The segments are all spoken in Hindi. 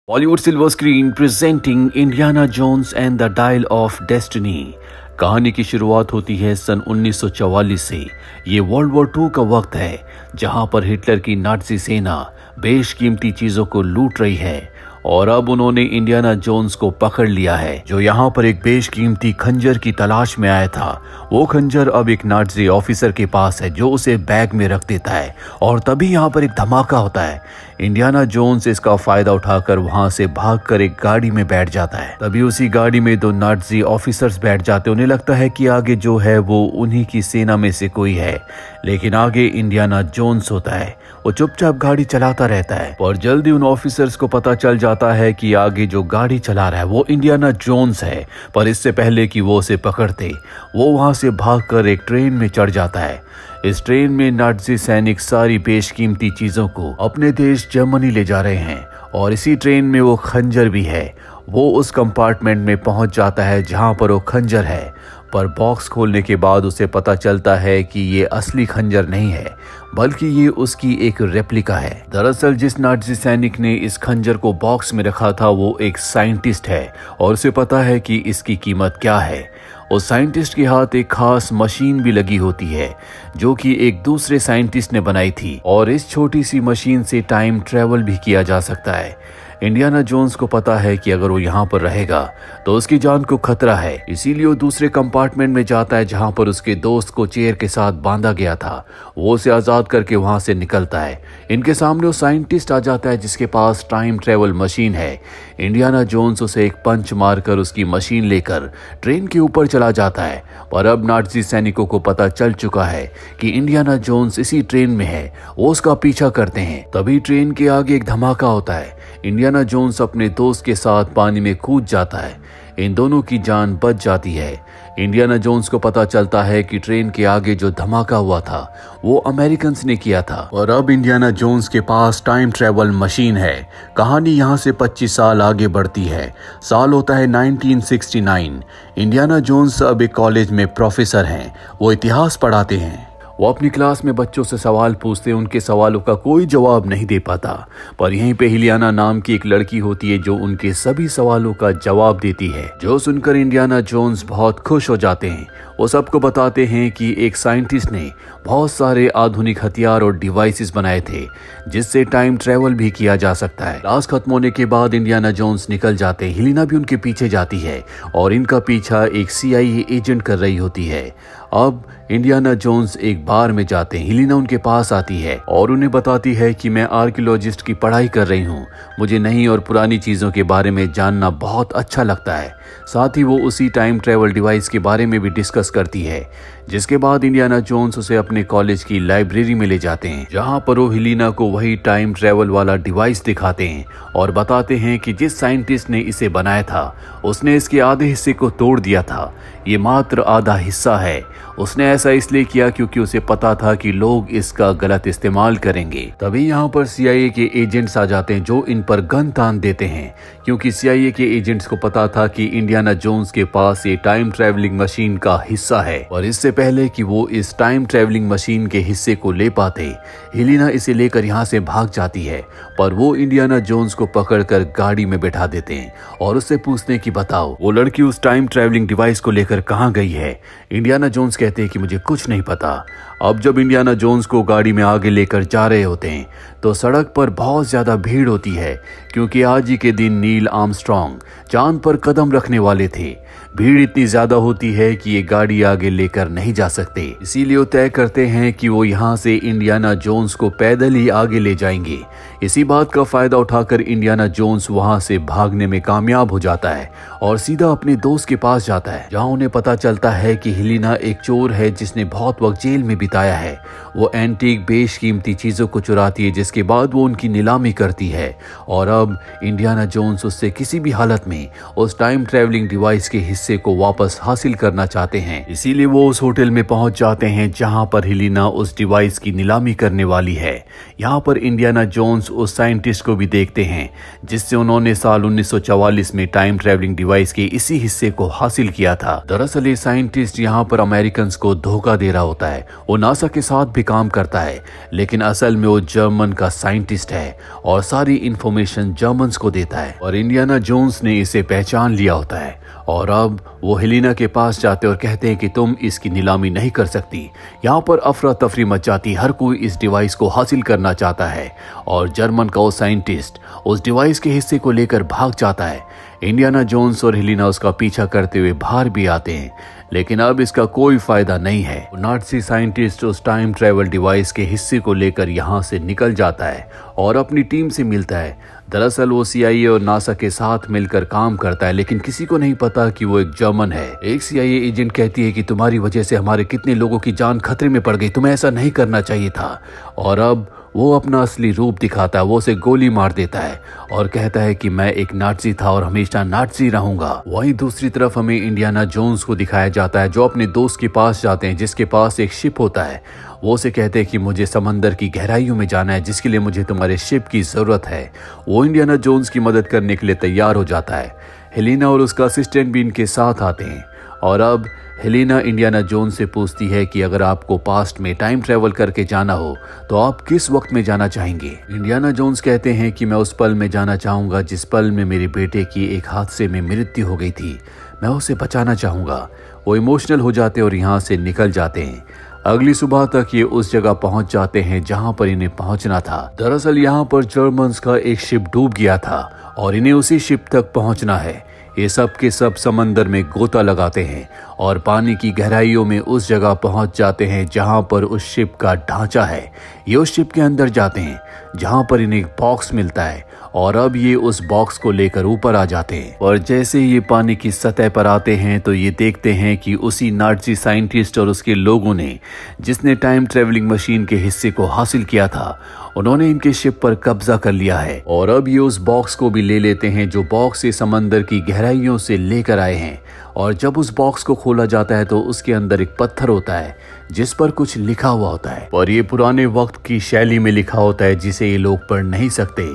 Bollywood silver screen presenting Indiana Jones and the dial of destiny. कहानी की शुरुआत होती है सन 1944 से। ये वर्ल्ड वॉर 2 का वक्त है जहां पर हिटलर की नाज़ी सेना बेशकीमती चीजों को लूट रही है और अब उन्होंने इंडियाना जोन्स को पकड़ लिया है, जो यहाँ पर एक बेशकीमती खंजर की तलाश में आया था। वो खंजर अब एक नाज़ी ऑफिसर के पास है जो उसे बैग में रख देता है और तभी यहाँ पर एक धमाका होता है। इंडियाना जोन्स इसका फायदा उठाकर वहां से भागकर एक गाड़ी में बैठ जाता है। तभी उसी गाड़ी में 2 नाज़ी ऑफिसर्स बैठ जाते हैं। उन्हें लगता है कि आगे जो है वो उन्हीं की सेना में से कोई है, लेकिन आगे इंडियाना जोन्स होता है। वो चुपचाप गाड़ी चलाता रहता है और जल्दी उन ऑफिसर्स को पता चल जाता है कि आगे जो गाड़ी चला रहा है वो इंडियाना जोन्स है। पर इससे पहले कि वो उसे पकड़ते, वो वहां से भागकर एक ट्रेन में चढ़ जाता है। इस ट्रेन में नाज़ी सैनिक सारी बेशकीमती चीजों को अपने देश जर्मनी ले जा रहे हैं और इसी ट्रेन में वो खंजर भी है। वो उस कंपार्टमेंट में पहुंच जाता है जहां पर वो खंजर है, पर बॉक्स खोलने के बाद उसे पता चलता है कि ये असली खंजर नहीं है बल्कि ये उसकी एक रेप्लिका है। दरअसल जिस नाज़ी सैनिक ने इस खंजर को बॉक्स में रखा था वो एक साइंटिस्ट है और उसे पता है कि इसकी कीमत क्या है। उस साइंटिस्ट के हाथ एक खास मशीन भी लगी होती है जो कि एक दूसरे साइंटिस्ट ने बनाई थी और इस छोटी सी मशीन से टाइम ट्रेवल भी किया जा सकता है। इंडियाना जोन्स को पता है कि अगर वो यहाँ पर रहेगा तो उसकी जान को खतरा है, इसीलिए वो दूसरे कंपार्टमेंट में जाता है जहाँ पर उसके दोस्त को चेयर के साथ बांधा गया था। वो उसे आजाद करके वहां से निकलता है। इनके सामने वो साइंटिस्ट आ जाता है जिसके पास टाइम ट्रेवल मशीन है। इंडियाना जोन्स उसे एक पंच मारकर उसकी मशीन लेकर ट्रेन के ऊपर चला जाता है, पर अब नाज़ी सैनिकों को पता चल चुका है कि इंडियाना जोन्स इसी ट्रेन में है। वो उसका पीछा करते हैं। तभी ट्रेन के आगे एक धमाका होता है। इंडियाना जोन्स अपने दोस्त के साथ पानी में कूद जाता है। इन दोनों की जान बच जाती है। इंडियाना जोन्स को पता चलता है कि ट्रेन के आगे जो धमाका हुआ था वो अमेरिकन्स ने किया था और अब इंडियाना जोन्स के पास टाइम ट्रेवल मशीन है। कहानी यहाँ से 25 साल आगे बढ़ती है। साल होता है 1969। इंडियाना जोन्स अब एक कॉलेज में प्रोफेसर हैं। वो इतिहास पढ़ाते हैं। वो अपनी क्लास में बच्चों से सवाल पूछते हैं, उनके सवालों का कोई जवाब नहीं दे पाता। पर यहीं पे हिलियाना नाम की एक लड़की होती है जो उनके सभी सवालों का जवाब देती है, जो सुनकर इंडियाना जोन्स बहुत खुश हो जाते हैं। वो सबको बताते हैं कि एक साइंटिस्ट ने बहुत सारे आधुनिक हथियार और डिवाइसेस बनाए थे जिससे टाइम ट्रेवल भी किया जा सकता है। क्लास खत्म होने के बाद इंडियाना जोन्स निकल जाते हैं। हिलिना भी उनके पीछे जाती है और इनका पीछा एक CIA एजेंट कर रही होती है। अब इंडियाना जोन्स एक बार में जाते हैं। हिलिना उनके पास आती है और उन्हें बताती है कि मैं आर्कियोलॉजिस्ट की पढ़ाई कर रही हूँ, मुझे नई और पुरानी चीज़ों के बारे में जानना बहुत अच्छा लगता है। साथ ही वो उसी टाइम ट्रेवल डिवाइस के बारे में भी डिस्कस करती है, जिसके बाद इंडियाना जोन्स उसे अपने कॉलेज की लाइब्रेरी में ले जाते हैं जहाँ पर वो हिलिना को वही टाइम ट्रेवल वाला डिवाइस दिखाते हैं और बताते हैं कि जिस साइंटिस्ट ने इसे बनाया था उसने इसके आधे हिस्से को तोड़ दिया था। ये मात्र आधा हिस्सा है। उसने ऐसा इसलिए किया क्योंकि उसे पता था कि लोग इसका गलत इस्तेमाल करेंगे। तभी यहाँ पर CIA के एजेंट्स आ जाते हैं जो इन पर गन तान देते हैं, क्योंकि CIA के एजेंट्स को पता था कि इंडियाना जोन्स के पास ये टाइम ट्रैवलिंग मशीन का हिस्सा है। और इससे पहले कि वो इस टाइम ट्रैवलिंग मशीन के हिस्से को ले पाते, हिलिना इसे लेकर यहाँ से भाग जाती है, पर वो इंडियाना जोन्स को पकड़कर गाड़ी में बैठा देते हैं और उससे पूछते हैं कि बताओ वो लड़की उस टाइम ट्रैवलिंग डिवाइस को लेकर कहाँ गई है। इंडियाना जोन्स कहते हैं कि मुझे कुछ नहीं पता। अब जब इंडियाना जोन्स को गाड़ी में आगे लेकर जा रहे होते हैं तो सड़क पर बहुत ज्यादा भीड़ होती है, क्योंकि आज ही के दिन नील आर्मस्ट्रांग चांद पर कदम रखने वाले थे। भीड़ इतनी ज्यादा होती है कि ये गाड़ी आगे लेकर नहीं जा सकते, इसीलिए वो तय करते हैं कि वो यहाँ से इंडियाना जोन्स को पैदल ही आगे ले जाएंगे। इसी बात का फायदा उठाकर इंडियाना जोन्स वहां से भागने में कामयाब हो जाता है और सीधा अपने दोस्त के पास जाता है, जहां उन्हें पता चलता है कि हिलिना एक चोर है जिसने बहुत वक्त जेल में बिताया है। वो एंटीक बेशकीमती चीजों को चुराती है, जिसके बाद वो उनकी नीलामी करती है और अब इंडियाना जोन्स उससे किसी भी हालत में उस टाइम ट्रैवलिंग डिवाइस के हिस्से को वापस हासिल करना चाहते हैं। इसीलिए वो उस होटल में पहुंच जाते हैं जहां पर हिलिना उस डिवाइस की नीलामी करने वाली है। यहाँ पर इंडियाना जोन्स उस साइंटिस्ट को भी देखते हैं जिससे उन्होंने साल 1944 में टाइम ट्रैवलिंग डिवाइस के इसी हिस्से को हासिल किया था। दरअसल ये साइंटिस्ट यहाँ पर अमेरिकन्स को धोखा दे रहा होता है। वो नासा के साथ भी काम करता है, लेकिन असल में वो जर्मन का साइंटिस्ट है और सारी इंफॉर्मेशन जर्मन्स को देता है। और इंडियाना जोन्स ने इसे पहचान लिया होता है और अब वो हेलिना के पास जाते और कहते हैं कि तुम इसकी नीलामी नहीं कर सकती। यहाँ पर अफरा तफरी मच जाती, हर कोई इस डिवाइस को हासिल करना चाहता है और जर्मन का वो साइंटिस्ट उस डिवाइस के हिस्से को लेकर भाग जाता है। इंडियाना जोन्स और हेलिना उसका पीछा करते हुए बाहर भी आते हैं, लेकिन अब इसका कोई फायदा नहीं है। नाज़ी साइंटिस्ट उस टाइम ट्रेवल डिवाइस के हिस्से को लेकर यहाँ से निकल जाता है और अपनी टीम से मिलता है। दरअसल वो CIA और नासा के साथ मिलकर काम करता है, लेकिन किसी को नहीं पता कि वो एक जर्मन है। एक CIA एजेंट कहती है कि तुम्हारी वजह से हमारे कितने लोगों की जान खतरे में पड़ गई, तुम्हें ऐसा नहीं करना चाहिए था। और अब वो अपना असली रूप दिखाता है, वो उसे गोली मार देता है और कहता है कि मैं एक नाज़ी था और हमेशा नाज़ी रहूंगा। वहीं दूसरी तरफ हमें इंडियाना जोन्स को दिखाया जाता है, जो अपने दोस्त के पास जाते हैं जिसके पास एक शिप होता है। वो उसे कहते हैं कि मुझे समंदर की गहराइयों में जाना है, जिसके लिए मुझे तुम्हारे शिप की जरूरत है। वो इंडियाना जोन्स की मदद करने के लिए तैयार हो जाता है। हेलिना और उसका असिस्टेंट भी इनके साथ आते हैं और अब हेलिना इंडियाना जोन्स से पूछती है कि अगर आपको पास्ट में टाइम ट्रेवल करके जाना हो तो आप किस वक्त में जाना चाहेंगे। इंडियाना जोन्स कहते हैं कि मैं उस पल में जाना चाहूंगा जिस पल में मेरे बेटे की एक हादसे में मृत्यु हो गई थी, मैं उसे बचाना चाहूंगा। वो इमोशनल हो जाते और यहाँ से निकल जाते हैं। अगली सुबह तक ये उस जगह पहुंच जाते हैं जहां पर इन्हें पहुंचना था। दरअसल यहाँ पर जर्मन्स का एक शिप डूब गया था और इन्हें उसी शिप तक पहुंचना है। ये सब के सब समंदर में गोता लगाते हैं और पानी की गहराइयों में उस जगह पहुंच जाते हैं जहां पर उस शिप का ढांचा है। ये उस शिप के अंदर जाते हैं जहां पर इन्हें एक बॉक्स मिलता है और अब ये उस बॉक्स को लेकर ऊपर आ जाते हैं। और जैसे ये पानी की सतह पर आते हैं तो ये देखते हैं कि उसी नाज़ी साइंटिस्ट और उसके लोगों ने जिसने टाइम ट्रेवलिंग मशीन के हिस्से को हासिल किया था, उन्होंने इनके शिप पर कब्जा कर लिया है और अब ये उस बॉक्स को भी ले लेते हैं जो बॉक्स से समंदर की गहराइयों से लेकर आए हैं। और जब उस बॉक्स को खोला जाता है तो उसके अंदर एक पत्थर होता है जिस पर कुछ लिखा हुआ होता है और ये पुराने वक्त की शैली में लिखा होता है जिसे ये लोग पढ़ नहीं सकते।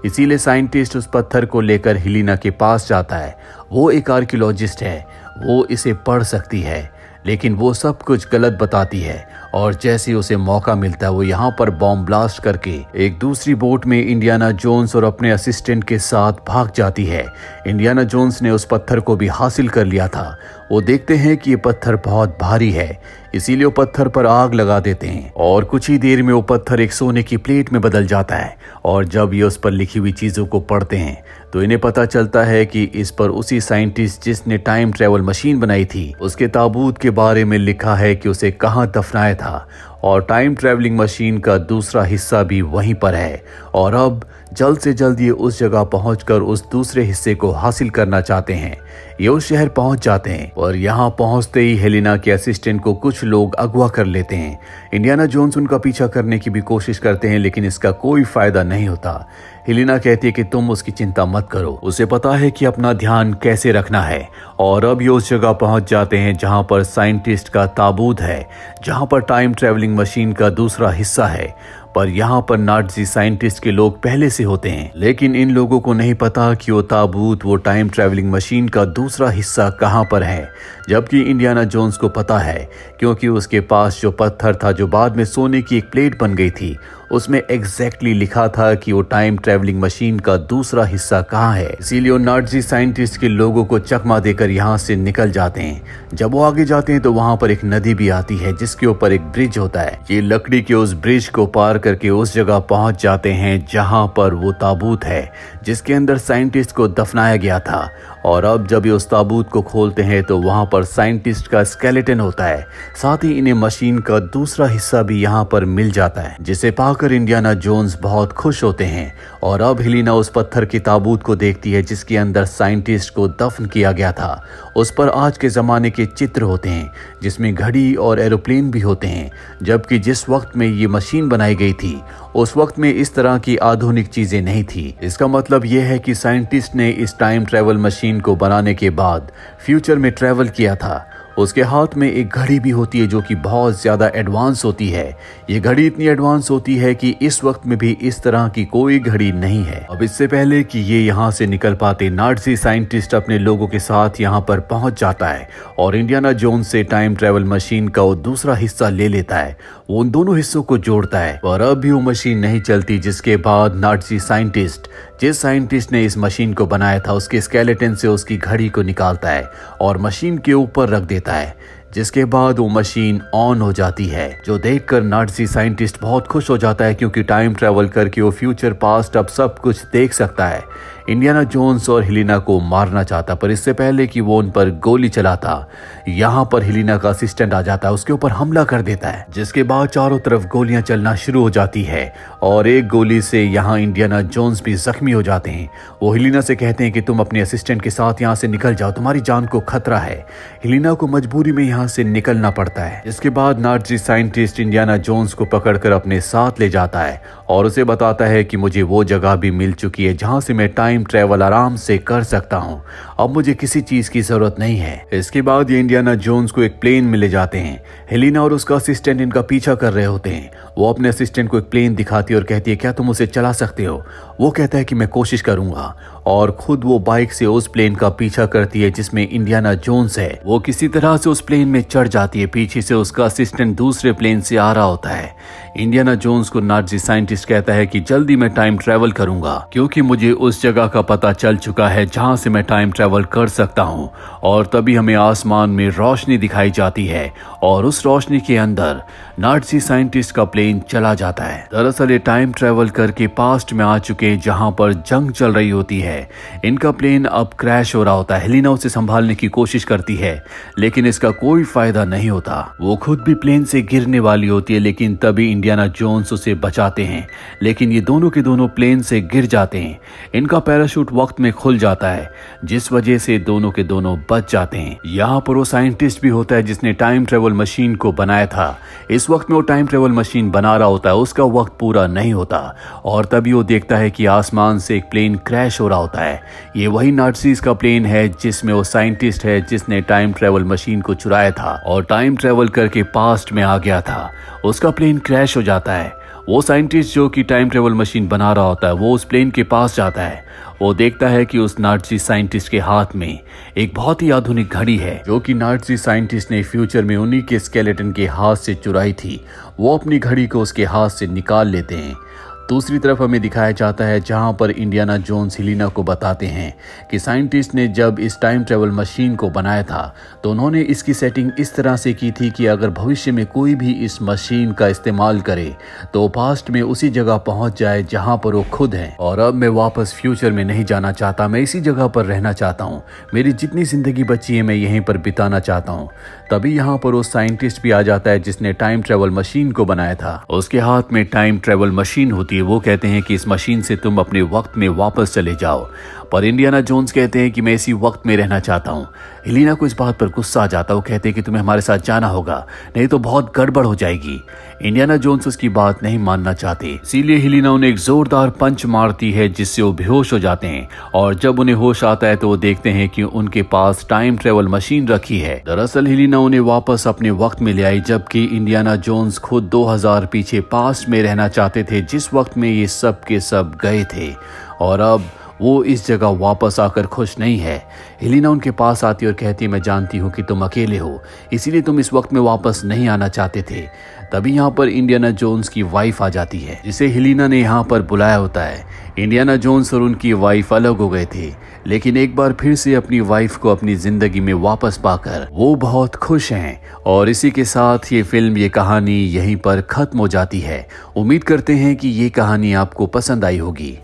इसीलिए साइंटिस्ट उस पत्थर को लेकर हेलिना के पास जाता है। वो एक आर्कियोलॉजिस्ट है, वो इसे पढ़ सकती है, लेकिन वो सब कुछ गलत बताती है और जैसे उसे मौका मिलता है वो यहाँ पर बॉम्ब ब्लास्ट करके एक दूसरी बोट में इंडियाना जोन्स और अपने असिस्टेंट के साथ भाग जाती है। इंडियाना जोन्स ने उस पत्थर को भी हासिल कर लिया था। वो देखते हैं कि ये पत्थर बहुत भारी है, इसीलिए वो पत्थर पर आग लगा देते हैं और कुछ ही देर में वो पत्थर एक सोने की प्लेट में बदल जाता है। और जब ये उस पर लिखी हुई चीजों को पढ़ते हैं तो इन्हें पता चलता है कि इस पर उसी साइंटिस्ट जिसने टाइम ट्रेवल मशीन बनाई थी उसके ताबूत के बारे में लिखा है कि उसे कहाँ दफनाया था और टाइम ट्रेवलिंग मशीन का दूसरा हिस्सा भी वहीं पर है। और अब जल्द से जल्द ये उस जगह पहुंचकर उस दूसरे हिस्से को हासिल करना चाहते हैं। ये उस शहर पहुंच जाते हैं और यहाँ पहुंचते ही हेलिना के असिस्टेंट को कुछ लोग अगवा कर लेते हैं। इंडियाना जोन्स उनका पीछा करने की भी कोशिश करते हैं, लेकिन इसका कोई फायदा नहीं होता। हेलिना कहती है कि तुम उसकी चिंता मत करो, उसे पता है कि अपना ध्यान कैसे रखना है। और अब ये उस जगह पहुंच जाते हैं जहां पर साइंटिस्ट का ताबूत है, जहां पर टाइम ट्रेवलिंग मशीन का दूसरा हिस्सा है। पर यहाँ पर नाज़ी साइंटिस्ट के लोग पहले से होते हैं, लेकिन इन लोगों को नहीं पता कि वो ताबूत वो टाइम ट्रेवलिंग मशीन का दूसरा हिस्सा कहाँ पर है। जबकि इंडियाना जोन्स को पता है, क्योंकि उसके पास जो पत्थर था जो बाद में सोने की एक प्लेट बन गई थी उसमें एग्जैक्टली लिखा था कि वो टाइम ट्रेवलिंग मशीन का दूसरा हिस्सा कहाँ है। इसीलिए वो नाज़ी साइंटिस्ट के लोगों को चकमा देकर यहाँ से निकल जाते हैं। जब वो आगे जाते हैं तो वहाँ पर एक नदी भी आती है जिसके ऊपर एक ब्रिज होता है। ये लकड़ी के उस ब्रिज को पार करके उस जगह पहुंच जाते हैं जहां पर वो ताबूत है जिसके अंदर साइंटिस्ट को दफनाया गया था। और अब जब ये उस ताबूत को खोलते हैं तो वहां पर साइंटिस्ट का स्केलेटन होता है, साथ ही इन्हें मशीन का दूसरा हिस्सा भी यहां पर मिल जाता है, जिसे पाकर इंडियाना जोन्स बहुत खुश होते हैं। और अब हेलिना उस पत्थर की ताबूत को देखती है जिसके अंदर साइंटिस्ट को दफन किया गया था। उस पर आज के जमाने के चित्र होते हैं जिसमें घड़ी और एरोप्लेन भी होते हैं, जबकि जिस वक्त में ये मशीन बनाई गई थी उस वक्त में इस तरह की आधुनिक चीजें नहीं थी। इसका मतलब यह है कि साइंटिस्ट ने इस टाइम ट्रेवल मशीन को बनाने के बाद फ्यूचर में ट्रेवल किया था। उसके हाथ में एक घड़ी भी होती है जो कि बहुत ज्यादा एडवांस होती है। ये घड़ी इतनी एडवांस होती है कि इस वक्त में भी इस तरह की कोई घड़ी नहीं है। अब इससे पहले कि ये यहाँ से निकल पाते, नाज़ी साइंटिस्ट अपने लोगों के साथ यहाँ पर पहुंच जाता है और इंडियाना जोन्स से टाइम ट्रेवल मशीन का वो दूसरा हिस्सा ले लेता है। वो उन दोनों हिस्सों को जोड़ता है और अब भी वो मशीन नहीं चलती, जिसके बाद नाज़ी साइंटिस्ट, जिस साइंटिस्ट ने इस मशीन को बनाया था, उसके स्केलेटन से उसकी घड़ी को निकालता है और मशीन के ऊपर रख देता है, जिसके बाद वो मशीन ऑन हो जाती है, जो देखकर नाज़ी साइंटिस्ट बहुत खुश हो जाता है क्योंकि टाइम ट्रेवल करके वो फ्यूचर पास्ट अब सब कुछ देख सकता है। इंडियाना जोन्स और हेलिना को मारना चाहता, पर इससे पहले कि वो उन पर गोली चलाता, यहाँ पर हेलिना का असिस्टेंट आ जाता है, उसके ऊपर हमला कर देता है, जिसके बाद चारों तरफ गोलियां चलना शुरू हो जाती है और एक गोली से यहाँ इंडियाना जोन्स भी जख्मी हो जाते हैं। वो हेलिना से कहते हैं कि तुम अपने असिस्टेंट के साथ यहाँ से निकल जाओ, तुम्हारी जान को खतरा है। हेलिना को मजबूरी में यहाँ से निकलना पड़ता है। इसके बाद नाज़ी साइंटिस्ट इंडियाना जोन्स को पकड़कर अपने साथ ले जाता है और उसे बताता है कि मुझे वो जगह भी मिल चुकी है जहाँ से मैं टाइम ट्रेवल आराम से कर सकता हूँ, अब मुझे किसी चीज की जरूरत नहीं है। इसके बाद ये इंडियाना जोन्स को एक प्लेन में ले जाते हैं। हेलिना और उसका असिस्टेंट इनका पीछा कर रहे होते हैं। वो अपने असिस्टेंट को एक प्लेन दिखाती है और कहती है, क्या तुम उसे चला सकते हो? वो कहता है कि मैं कोशिश करूंगा और खुद वो बाइक से उस प्लेन का पीछा करती है जिसमें इंडियाना जोन्स है। वो किसी तरह से उस प्लेन में चढ़ जाती है। पीछे से उसका असिस्टेंट दूसरे प्लेन से आ रहा होता है। इंडियाना जोन्स को नाज़ी साइंटिस्ट कहता है कि जल्दी मैं टाइम ट्रेवल करूंगा क्योंकि मुझे उस जगह का पता चल चुका है जहां से मैं टाइम ट्रेवल कर सकता हूं। और तभी हमें आसमान में रोशनी दिखाई जाती है और उस रोशनी के अंदर नाज़ी साइंटिस्ट का प्लेन चला जाता है। दरअसल ये टाइम ट्रेवल करके पास्ट में आ चुके हैं जहां पर जंग चल रही होती है। इनका प्लेन अब क्रैश हो रहा होता है। हेलिना उसे संभालने की कोशिश करती है लेकिन इसका कोई फायदा नहीं होता। वो खुद भी प्लेन से गिरने वाली होती है लेकिन तभी इंडियाना जोन्स उसे बचाते हैं, लेकिन ये दोनों के दोनों प्लेन से गिर जाते हैं। इनका पैराशूट वक्त में खुल जाता है जिस वजह से दोनों के दोनों बच जाते हैं। यहाँ पर वो साइंटिस्ट भी होता है जिसने टाइम ट्रेवल मशीन को बनाया था। इस वक्त में वो टाइम ट्रेवल मशीन बना रहा होता है, उसका वक्त पूरा नहीं होता और तभी वो देखता है कि आसमान से एक प्लेन क्रैश हो रहा होता है। ये वही नाज़ीज़ का प्लेन है जिसमें वो साइंटिस्ट है जिसने टाइम ट्रेवल मशीन को चुराया था और टाइम ट्रेवल करके पास्ट में आ गया था। उसका प्लेन क्रैश हो जाता है। वो साइंटिस्ट जो कि टाइम ट्रेवल मशीन बना रहा होता है वो उस प्लेन के पास जाता है। वो देखता है कि उस नाज़ी साइंटिस्ट के हाथ में एक बहुत ही आधुनिक घड़ी है जो कि नाज़ी साइंटिस्ट ने फ्यूचर में उन्हीं के स्केलेटन के हाथ से चुराई थी। वो अपनी घड़ी को उसके हाथ से निकाल लेते हैं। दूसरी तरफ हमें दिखाया जाता है जहां पर इंडियाना जोन्स हेलिना को बताते हैं कि साइंटिस्ट ने जब इस टाइम ट्रेवल मशीन को बनाया था तो उन्होंने इसकी सेटिंग इस तरह से की थी कि अगर भविष्य में कोई भी इस मशीन का इस्तेमाल करे तो पास्ट में उसी जगह पहुंच जाए जहां पर वो खुद है। और अब मैं वापस फ्यूचर में नहीं जाना चाहता, मैं इसी जगह पर रहना चाहता हूँ। मेरी जितनी जिंदगी बची है मैं यहीं पर बिताना चाहता हूँ। तभी यहाँ पर वो साइंटिस्ट भी आ जाता है जिसने टाइम ट्रेवल मशीन को बनाया था। उसके हाथ में टाइम ट्रेवल मशीन होती है। वो कहते हैं कि इस मशीन से तुम अपने वक्त में वापस चले जाओ, पर इंडियाना जोन्स कहते हैं कि मैं इसी वक्त में रहना चाहता हूँ। हेलिना को इस बात पर गुस्सा आ जाता है। वो कहते हैं कि तुम्हें हमारे साथ जाना होगा, नहीं तो बहुत गड़बड़ हो जाएगी। इंडियाना जोन्स उसकी बात नहीं मानना चाहते, इसीलिए हेलिना उन्हें एक जोरदार पंच मारती है जिससे वो बेहोश हो जाते हैं। और जब उन्हें होश आता है तो वो देखते हैं कि उनके पास टाइम ट्रेवल मशीन रखी है। दरअसल हेलिना उन्हें वापस अपने वक्त में ले आई, जबकि इंडियाना जोन्स खुद 2000 पीछे पास्ट में रहना चाहते थे जिस वक्त में ये सब के सब गए थे। और अब वो इस जगह वापस आकर खुश नहीं है। हेलिना उनके पास आती और कहती, मैं जानती हूँ कि तुम अकेले हो, इसीलिए तुम इस वक्त में वापस नहीं आना चाहते थे। तभी यहाँ पर इंडियाना जोन्स की वाइफ आ जाती है जिसे हेलिना ने यहाँ पर बुलाया होता है। इंडियाना जोन्स और उनकी वाइफ अलग हो गए थे, लेकिन एक बार फिर से अपनी वाइफ को अपनी जिंदगी में वापस पाकर वो बहुत खुश हैं। और इसी के साथ ये फिल्म, ये कहानी यहीं पर खत्म हो जाती है। उम्मीद करते हैं कि ये कहानी आपको पसंद आई होगी।